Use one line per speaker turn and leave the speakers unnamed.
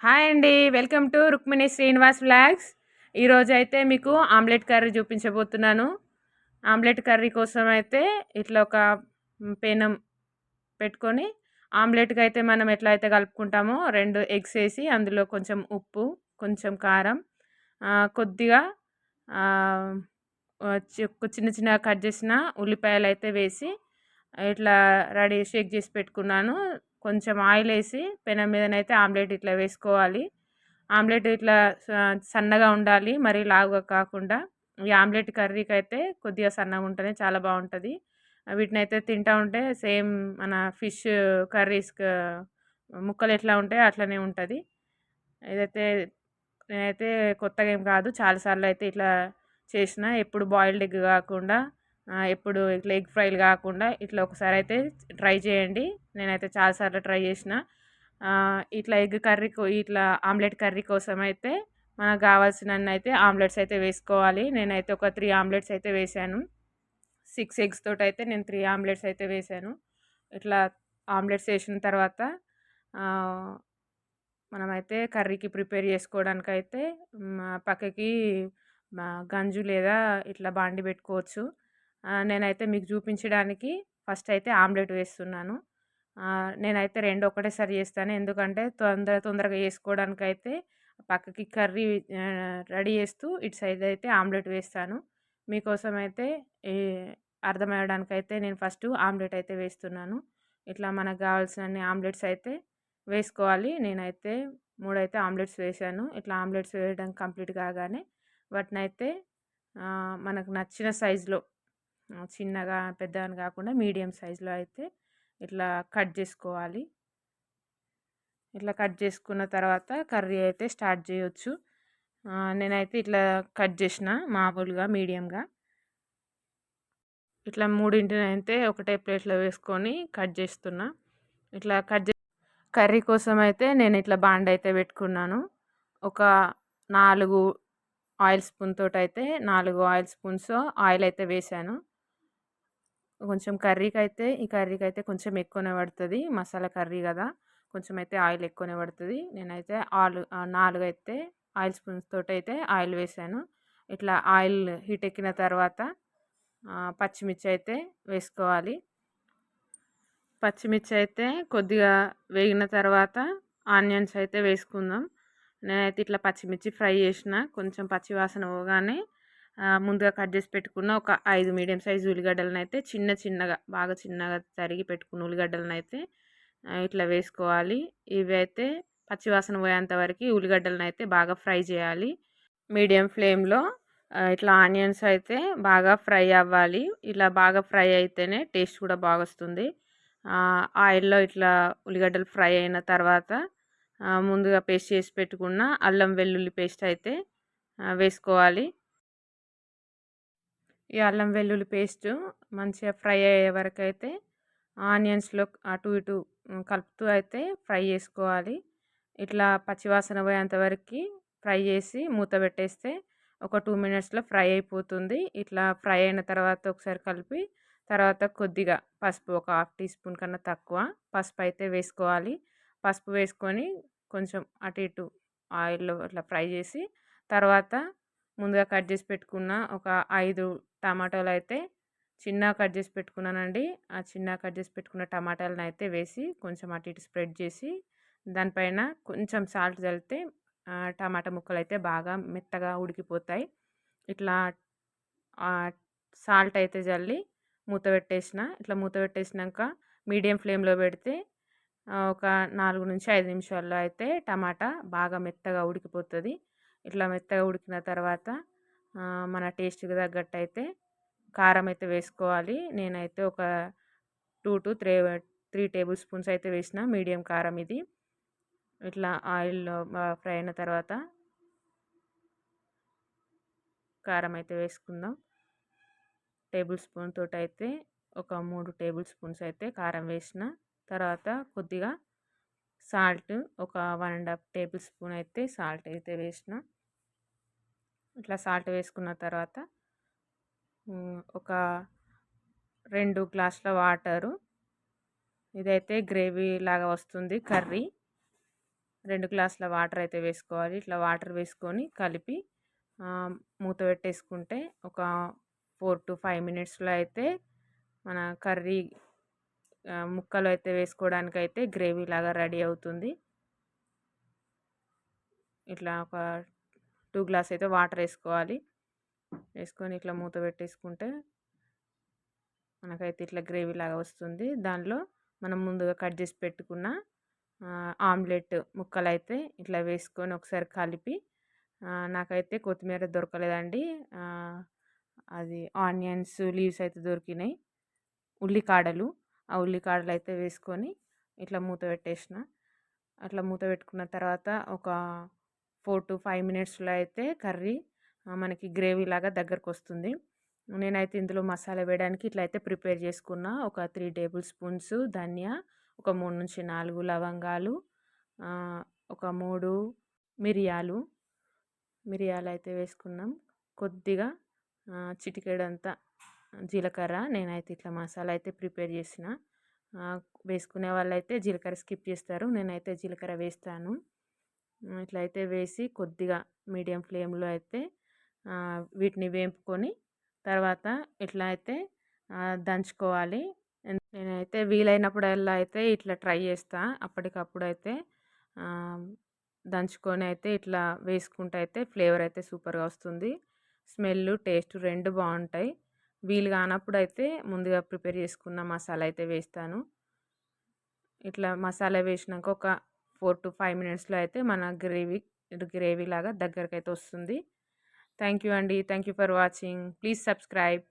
Hi అండి. Welcome to Rukmini Srinivas vlogs. ఈరోజైతే మీకు ఆమ్లెట్ కర్రీ చూపించబోతున్నాను. ఆమ్లెట్ కర్రీ కోసం అయితే ఇట్లా ఒక పెనం పెట్టుకొని ఆమ్లెట్‌కైతే మనం ఎట్లా అయితే కలుపుకుంటామో 2 ఎగ్స్ ఏసి అందులో కొంచెం ఉప్పు, కొంచెం కారం, కొద్దిగా ఆహ్, చిన్న చిన్నగా కట్ చేసిన ఉల్లిపాయలైతే వేసి ఇట్లా షేక్ చేసి పెట్టుకున్నాను. కొంచెం ఆయిలేసి పెనం మీదనైతే ఆమ్లెట్ ఇట్లా వేసుకోవాలి. ఆమ్లెట్ ఇట్లా స సన్నగా ఉండాలి. మరీ లావుగా కాకుండా. ఈ ఆమ్లెట్ కర్రీకైతే కొద్దిగా సన్నగుంటేనే చాలా బావుంటది. వీటినైతే తింటా ఉంటే సేమ్ మన ఫిష్ ముక్కలు ఎట్లా ఉంటాయో అట్లనే ఉంటది. ఇదైతే నేనైతే కొత్తగా ఏం కాదు. చాలా సార్లయితే ఇట్లా చేసినా. ఎప్పుడు బాయిల్డ్ ఎగ్ కాకుండా ఎప్పుడు ఇట్లా ఎగ్ ఫ్రైలు కాకుండా ఇట్లా ఒకసారయితే ట్రై చేయండి. నేనైతే చాలా సార్లు ట్రై చేసిన. ఇట్లా ఇట్లా ఆమ్లెట్ కర్రీ కోసమైతే మనకు కావాల్సినన్నయితే ఆమ్లెట్స్ అయితే వేసుకోవాలి. నేనైతే ఒక 3 ఆమ్లెట్స్ అయితే వేశాను. 6 ఎగ్స్ తోటైతే నేను 3 ఆమ్లెట్స్ అయితే వేశాను. ఇట్లా ఆమ్లెట్స్ ఏసిన తర్వాత ఆహ్, మనమైతే కర్రీకి ప్రిపేర్ చేసుకోవడానికైతే పక్కకి గంజు లేదా ఇట్లా బాండి పెట్టుకోవచ్చు. నేనైతే మీకు చూపించడానికి ఫస్ట్ అయితే ఆమ్లెట్ వేస్తున్నాను. నేనైతే 2 ఒకటేసారి చేస్తాను. ఎందుకంటే తొందరగా చేసుకోవడానికైతే పక్కకి కర్రీ రెడీ చేస్తూ ఇటు సైడ్ అయితే ఆమ్లెట్ వేస్తాను. మీకోసమైతే ఈ అర్థమయ్యడానికైతే నేను ఫస్టు ఆమ్లెట్ అయితే వేస్తున్నాను. ఇట్లా మనకు కావాల్సినన్ని ఆమ్లెట్స్ అయితే వేసుకోవాలి. నేనైతే 3 అయితే ఆమ్లెట్స్ వేశాను. ఇట్లా ఆమ్లెట్స్ వేయడం కంప్లీట్ కాగానే వాటినైతే మనకు నచ్చిన సైజులో చిన్నగా, పెద్దగా అని కాకుండా మీడియం సైజులో అయితే ఇట్లా కట్ చేసుకోవాలి. ఇట్లా కట్ చేసుకున్న తర్వాత కర్రీ అయితే స్టార్ట్ చేయొచ్చు. నేనైతే ఇట్లా కట్ చేసిన మామూలుగా మీడియంగా. ఇట్లా మూడింటినైతే ఒకటే ప్లేట్‌లో వేసుకొని కట్ చేస్తున్నా. ఇట్లా కర్రీ కోసమైతే నేను ఇట్లా బాండైతే పెట్టుకున్నాను. ఒక 4 ఆయిల్ స్పూన్ తోటైతే 4 ఆయిల్ స్పూన్స్ ఆయిల్ అయితే వేశాను. కొంచెం ఈ కర్రీకైతే కొంచెం ఎక్కువనే పడతది. మసాలా కర్రీ గదా! కొంచెం అయితే ఆయిల్ ఎక్కువనే పడతది. నేనైతే 4 అయితే ఆయిల్ స్పూన్స్ తోటైతే ఆయిల్ వేశాను. ఇట్లా ఆయిల్ హీట్ ఎక్కిన తర్వాత పచ్చిమిర్చి అయితే వేసుకోవాలి. పచ్చిమిర్చి అయితే కొద్దిగా వేగిన తర్వాత ఆనియన్స్ అయితే వేసుకుందాం. నేనైతే ఇట్లా పచ్చిమిర్చి ఫ్రై చేసిన. కొంచెం పచ్చి వాసన పోగానే ముందుగా కట్ చేసి పెట్టుకున్న ఒక 5 మీడియం సైజ్ ఉల్లిగడ్డలనైతే చిన్నగా బాగా చిన్నగా తరిగి పెట్టుకున్న ఉల్లిగడ్డలనైతే ఇట్లా వేసుకోవాలి. ఇవి అయితే పచ్చి వాసన పోయేంత వరకు ఉల్లిగడ్డలనైతే బాగా ఫ్రై చేయాలి. మీడియం ఫ్లేమ్‌లో ఇట్లా ఆనియన్స్ అయితే బాగా ఫ్రై అవ్వాలి. ఇలా బాగా ఫ్రై అయితేనే టేస్ట్ కూడా బాగొస్తుంది. ఆయిల్‌లో ఇట్లా ఉల్లిగడ్డలు ఫ్రై అయిన తర్వాత ముందుగా పేస్ట్ చేసి పెట్టుకున్న అల్లం వెల్లుల్లి పేస్ట్ అయితే వేసుకోవాలి. ఈ అల్లం వెల్లుల్లి పేస్టు మంచిగా ఫ్రై అయ్యే వరకైతే ఆనియన్స్‌లో అటు ఇటు కలుపుతూ అయితే ఫ్రై చేసుకోవాలి. ఇట్లా పచ్చివాసన పోయేంత వరకి ఫ్రై చేసి మూత పెట్టేస్తే ఒక 2 మినిట్స్‌లో ఫ్రై అయిపోతుంది. ఇట్లా ఫ్రై అయిన తర్వాత ఒకసారి కలిపి తర్వాత కొద్దిగా పసుపు ఒక హాఫ్ టీ స్పూన్ కన్నా తక్కువ పసుపు అయితే వేసుకోవాలి. పసుపు వేసుకొని కొంచెం అటు ఇటు ఆయిల్‌లో ఇట్లా ఫ్రై చేసి తర్వాత ముందుగా కట్ చేసి పెట్టుకున్న ఒక 5 టమాటాలైతే చిన్నగా కట్ చేసి పెట్టుకున్నానండి. ఆ చిన్నగా కట్ చేసి పెట్టుకున్న టమాటాలనైతే వేసి కొంచెం అటు ఇటు స్ప్రెడ్ చేసి దానిపైన కొంచెం సాల్ట్ చల్లితే టమాటా ముక్కలైతే బాగా మెత్తగా ఉడికిపోతాయి. ఇట్లా సాల్ట్ అయితే జల్లి మూత పెట్టేసిన. ఇట్లా మూత పెట్టేసినంక మీడియం ఫ్లేమ్‌లో పెడితే ఒక 4-5 నిమిషాల్లో అయితే టమాటా బాగా మెత్తగా ఉడికిపోతది. ఇట్లా మెత్తగా ఉడికిన తర్వాత మన టేస్ట్‌కి తగ్గట్టయితే కారం అయితే వేసుకోవాలి. నేనైతే ఒక 2-3 టేబుల్ స్పూన్స్ అయితే వేసిన మీడియం కారం ఇది. ఇట్లా ఆయిల్‌లో ఫ్రై అయిన తర్వాత కారం అయితే వేసుకుందాం. టేబుల్ స్పూన్ తోటైతే ఒక 3 టేబుల్ స్పూన్స్ అయితే కారం వేసిన. తర్వాత కొద్దిగా సాల్ట్ ఒక 1 ½ టేబుల్ స్పూన్ అయితే సాల్ట్ అయితే వేసిన. ఇట్లా సాల్ట్ వేసుకున్న తర్వాత ఒక 2 గ్లాసుల వాటరు. ఇదైతే గ్రేవీ లాగా వస్తుంది కర్రీ. 2 గ్లాసుల వాటర్ అయితే వేసుకోవాలి. ఇట్లా వాటర్ వేసుకొని కలిపి మూత పెట్టేసుకుంటే ఒక 4-5 మినిట్స్‌లో అయితే మన కర్రీ ముక్కలు అయితే వేసుకోవడానికైతే గ్రేవీ లాగా రెడీ అవుతుంది. ఇట్లా ఒక 2 గ్లాస్ అయితే వాటర్ వేసుకోవాలి. వేసుకొని ఇట్లా మూత పెట్టేసుకుంటే మనకైతే ఇట్లా గ్రేవీ లాగా వస్తుంది. దానిలో మనం ముందుగా కట్ చేసి పెట్టుకున్న ఆమ్లెట్ ముక్కలైతే ఇట్లా వేసుకొని ఒకసారి కలిపి నాకైతే కొత్తిమీర దొరకలేదండి. అది ఆనియన్స్ లీవ్స్ అయితే దొరికినాయి. ఉల్లికాడలు, ఆ ఉల్లికాడలు అయితే వేసుకొని ఇట్లా మూత పెట్టేసిన. అట్లా మూత పెట్టుకున్న తర్వాత ఒక 4-5 మినిట్స్‌లో అయితే కర్రీ మనకి గ్రేవీ లాగా దగ్గరకు వస్తుంది. నేనైతే ఇందులో మసాలా వేయడానికి ఇట్లా అయితే ప్రిపేర్ చేసుకున్న. ఒక 3 టేబుల్ స్పూన్స్ ధనియా, ఒక 3-4 లవంగాలు, ఒక 3 మిరియాలు అయితే వేసుకున్నాం. కొద్దిగా చిటికెడంత జీలకర్ర. నేనైతే ఇట్లా మసాలా అయితే ప్రిపేర్ చేసిన. వేసుకునే వాళ్ళైతే జీలకర్ర స్కిప్ చేస్తారు. నేనైతే జీలకర్ర వేస్తాను. ఇట్లా అయితే వేసి కొద్దిగా మీడియం ఫ్లేమ్లో అయితే వీటిని వేపుకొని తర్వాత ఇట్లా అయితే దంచుకోవాలి. నేనైతే వీలైనప్పుడల్లా అయితే ఇట్లా ట్రై చేస్తా. అప్పటికప్పుడు అయితే దంచుకొని అయితే ఇట్లా వేసుకుంటే అయితే ఫ్లేవర్ అయితే సూపర్గా వస్తుంది. స్మెల్ టేస్ట్ 2 బాగుంటాయి. వీలు కానప్పుడు అయితే ముందుగా ప్రిపేర్ చేసుకున్న మసాలా అయితే వేస్తాను. ఇట్లా మసాలా వేసినాక ఒక 4-5 మినిట్స్‌లో అయితే మన గ్రేవీ లాగా దగ్గరకైతే వస్తుంది. థ్యాంక్ యూ అండి. Thank you for watching. Please subscribe.